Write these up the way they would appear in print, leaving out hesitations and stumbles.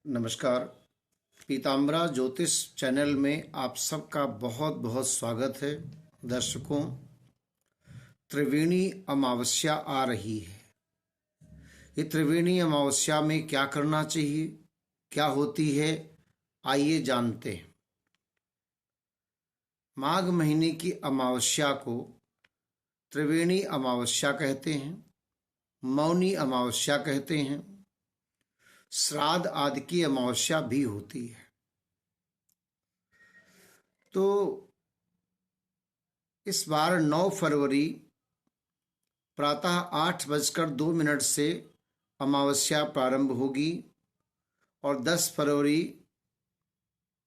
नमस्कार। पीताम्बरा ज्योतिष चैनल में आप सबका बहुत बहुत स्वागत है। दर्शकों, त्रिवेणी अमावस्या आ रही है। ये त्रिवेणी अमावस्या में क्या करना चाहिए, क्या होती है, आइए जानते हैं। माघ महीने की अमावस्या को त्रिवेणी अमावस्या कहते हैं, मौनी अमावस्या कहते हैं, श्राद्ध आदि की अमावस्या भी होती है। तो इस बार 9 फरवरी प्रातः 8:02 से अमावस्या प्रारंभ होगी और 10 फरवरी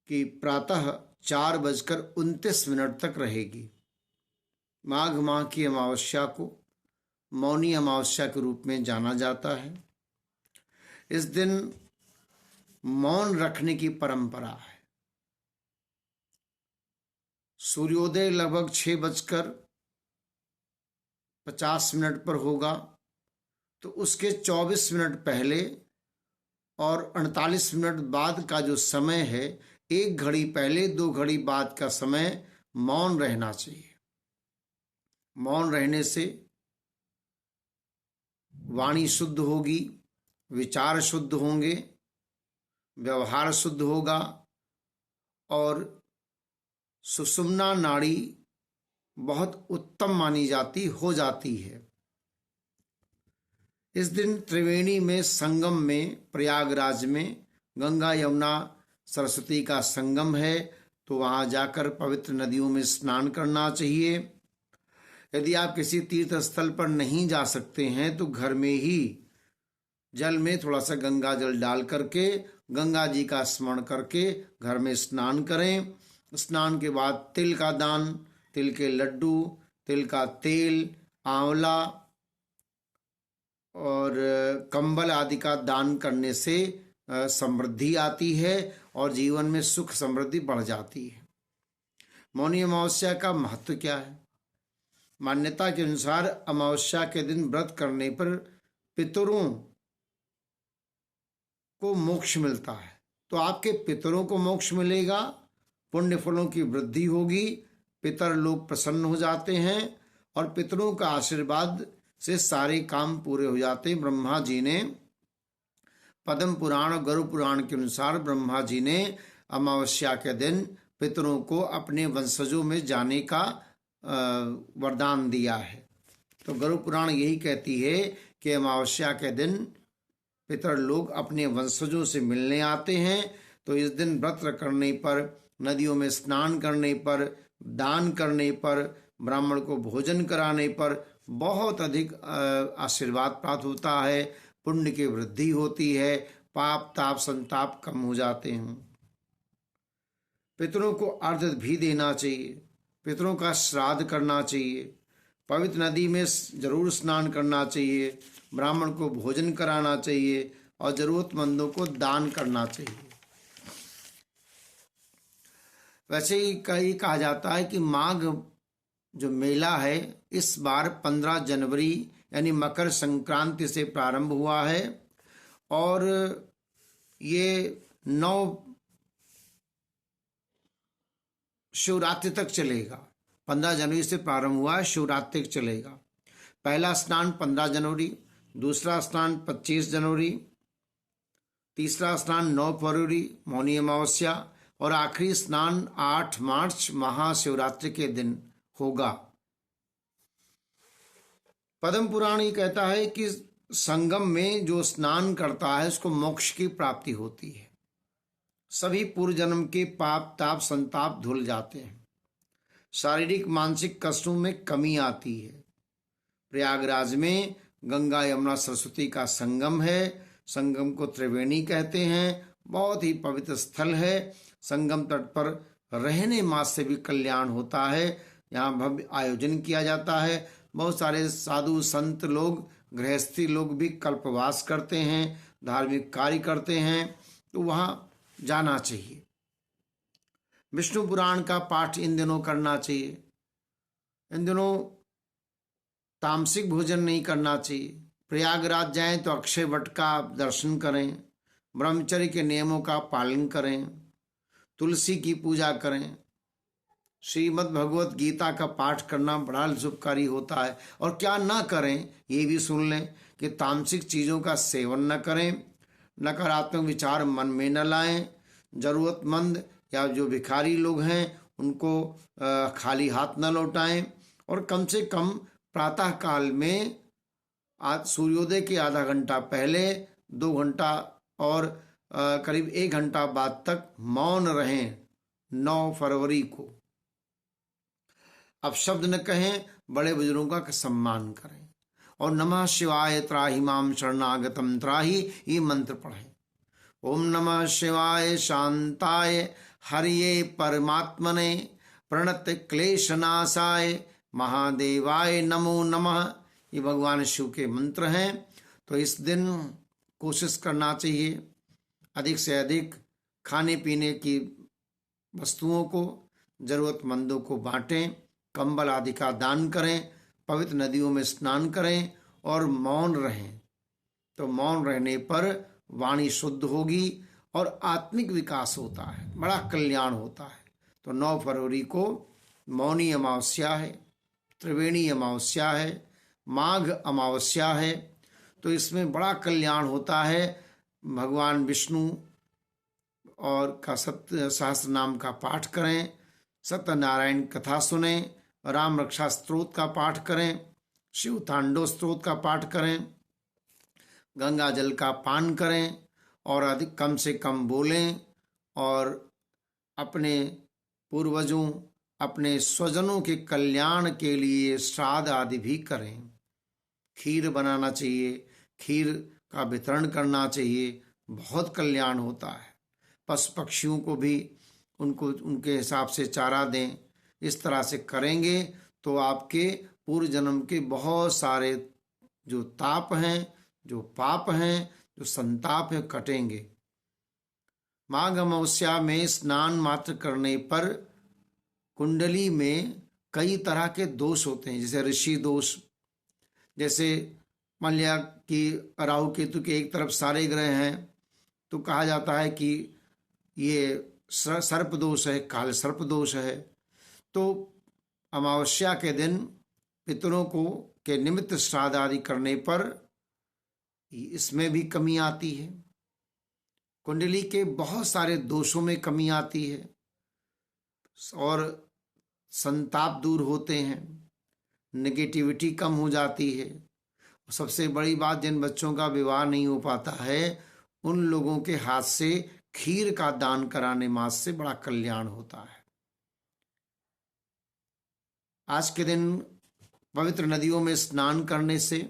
की प्रातः 4:29 तक रहेगी। माघ माह की अमावस्या को मौनी अमावस्या के रूप में जाना जाता है। इस दिन मौन रखने की परंपरा है। सूर्योदय लगभग 6:50 पर होगा, तो उसके 24 मिनट पहले और 48 मिनट बाद का जो समय है, 1 घड़ी पहले 2 घड़ी बाद का समय मौन रहना चाहिए। मौन रहने से वाणी शुद्ध होगी, विचार शुद्ध होंगे, व्यवहार शुद्ध होगा और सुषुम्ना नाड़ी बहुत उत्तम मानी हो जाती है। इस दिन त्रिवेणी में संगम में, प्रयागराज में गंगा यमुना सरस्वती का संगम है, तो वहां जाकर पवित्र नदियों में स्नान करना चाहिए। यदि आप किसी तीर्थ स्थल पर नहीं जा सकते हैं तो घर में ही जल में थोड़ा सा गंगा जल डाल करके गंगा जी का स्मरण करके घर में स्नान करें। स्नान के बाद तिल का दान, तिल के लड्डू, तिल का तेल, आंवला और कंबल आदि का दान करने से समृद्धि आती है और जीवन में सुख समृद्धि बढ़ जाती है। मौनी अमावस्या का महत्व क्या है? मान्यता के अनुसार अमावस्या के दिन व्रत करने पर पितरों को मोक्ष मिलता है। तो आपके पितरों को मोक्ष मिलेगा, पुण्य फलों की वृद्धि होगी, पितर लोग प्रसन्न हो जाते हैं और पितरों का आशीर्वाद से सारे काम पूरे हो जाते हैं। ब्रह्मा जी ने पद्म पुराण और गरुड़ पुराण के अनुसार ब्रह्मा जी ने अमावस्या के दिन पितरों को अपने वंशजों में जाने का वरदान दिया है। तो गरुड़ पुराण यही कहती है कि अमावस्या के दिन पितर लोग अपने वंशजों से मिलने आते हैं। तो इस दिन व्रत करने पर, नदियों में स्नान करने पर, दान करने पर, ब्राह्मण को भोजन कराने पर बहुत अधिक आशीर्वाद प्राप्त होता है, पुण्य की वृद्धि होती है, पाप ताप संताप कम हो जाते हैं। पितरों को अर्घ्य भी देना चाहिए, पितरों का श्राद्ध करना चाहिए, पवित्र नदी में जरूर स्नान करना चाहिए, ब्राह्मण को भोजन कराना चाहिए और जरूरतमंदों को दान करना चाहिए। वैसे ही कहा जाता है कि माघ जो मेला है इस बार 15 जनवरी यानी मकर संक्रांति से प्रारंभ हुआ है और ये 9 शिवरात्रि तक चलेगा। 15 जनवरी से प्रारंभ हुआ है, शिवरात्रि तक चलेगा। पहला स्नान 15 जनवरी, दूसरा स्नान 25 जनवरी, तीसरा स्नान 9 फरवरी मौनी अमावस्या और आखिरी स्नान 8 मार्च महाशिवरात्रि के दिन होगा। पद्म पुराण ये कहता है कि संगम में जो स्नान करता है उसको मोक्ष की प्राप्ति होती है, सभी पूर्व जन्म के पाप ताप संताप धुल जाते हैं, शारीरिक मानसिक कष्टों में कमी आती है। प्रयागराज में गंगा यमुना सरस्वती का संगम है, संगम को त्रिवेणी कहते हैं, बहुत ही पवित्र स्थल है। संगम तट पर रहने मात्र से भी कल्याण होता है। यहाँ भव्य आयोजन किया जाता है, बहुत सारे साधु संत लोग, गृहस्थी लोग भी कल्पवास करते हैं, धार्मिक कार्य करते हैं, तो वहाँ जाना चाहिए। विष्णु पुराण का पाठ इन दिनों करना चाहिए। इन दिनों तामसिक भोजन नहीं करना चाहिए। प्रयागराज जाएं तो अक्षय वट का दर्शन करें, ब्रह्मचर्य के नियमों का पालन करें, तुलसी की पूजा करें, श्रीमद् भगवत गीता का पाठ करना बड़ा शुभकारी होता है। और क्या ना करें ये भी सुन लें कि तामसिक चीज़ों का सेवन न करें, नकारात्मक विचार मन में न लाएं, जरूरतमंद या जो भिखारी लोग हैं उनको खाली हाथ न लौटाएं, और कम से कम प्रातः काल में आज सूर्योदय के आधा घंटा पहले, 2 घंटा और करीब 1 घंटा बाद तक मौन रहें। 9 फरवरी को अब शब्द न कहें, बड़े बुजुर्गों का सम्मान करें, और नमः शिवाय त्राहि माम शरणागतम त्राहि ये मंत्र पढ़ें। ओम नमः शिवाय शांताय हरिये परमात्मने प्रणत क्लेशनाशाय महादेवाय नमो नमः, ये भगवान शिव के मंत्र हैं। तो इस दिन कोशिश करना चाहिए अधिक से अधिक खाने पीने की वस्तुओं को जरूरतमंदों को बांटें, कंबल आदि का दान करें, पवित्र नदियों में स्नान करें और मौन रहें। तो मौन रहने पर वाणी शुद्ध होगी और आत्मिक विकास होता है, बड़ा कल्याण होता है। तो 9 फरवरी को मौनी अमावस्या है, त्रिवेणी अमावस्या है, माघ अमावस्या है। तो इसमें बड़ा कल्याण होता है। भगवान विष्णु और का सत्य सहस्त्र नाम का पाठ करें, सत्यनारायण कथा सुने, राम रक्षा स्तोत्र का पाठ करें, शिव तांडव स्तोत्र का पाठ करें, गंगा जल का पान करें और अधिक कम से कम बोलें, और अपने पूर्वजों अपने स्वजनों के कल्याण के लिए श्राद्ध आदि भी करें। खीर बनाना चाहिए, खीर का वितरण करना चाहिए, बहुत कल्याण होता है। पशु पक्षियों को भी उनको उनके हिसाब से चारा दें। इस तरह से करेंगे तो आपके पूर्व जन्म के बहुत सारे जो ताप हैं, जो पाप हैं, जो संताप है, कटेंगे। माघ अमावस्या में स्नान मात्र करने पर कुंडली में कई तरह के दोष होते हैं, जैसे ऋषि दोष, जैसे मान लिया कि राहु केतु के एक तरफ सारे ग्रह हैं तो कहा जाता है कि ये सर्प दोष है, काल सर्प दोष है। तो अमावस्या के दिन पितरों को के निमित्त श्राद्ध आदि करने पर इसमें भी कमी आती है। कुंडली के बहुत सारे दोषों में कमी आती है और संताप दूर होते हैं, नेगेटिविटी कम हो जाती है। सबसे बड़ी बात, जिन बच्चों का विवाह नहीं हो पाता है उन लोगों के हाथ से खीर का दान कराने मास से बड़ा कल्याण होता है। आज के दिन पवित्र नदियों में स्नान करने से,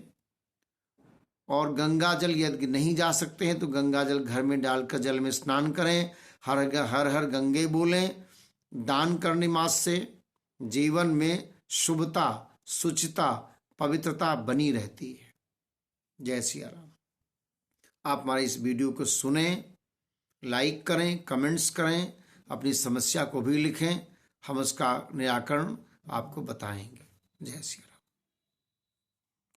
और गंगा जल यदि नहीं जा सकते हैं तो गंगा जल घर में डालकर जल में स्नान करें, हर हर हर गंगे बोलें। दान करने मास से जीवन में शुभता, सुचिता, पवित्रता बनी रहती है। जय सिया राम। आप हमारे इस वीडियो को सुनें, लाइक करें, कमेंट्स करें, अपनी समस्या को भी लिखें, हम उसका निराकरण आपको बताएंगे। जय सिया राम।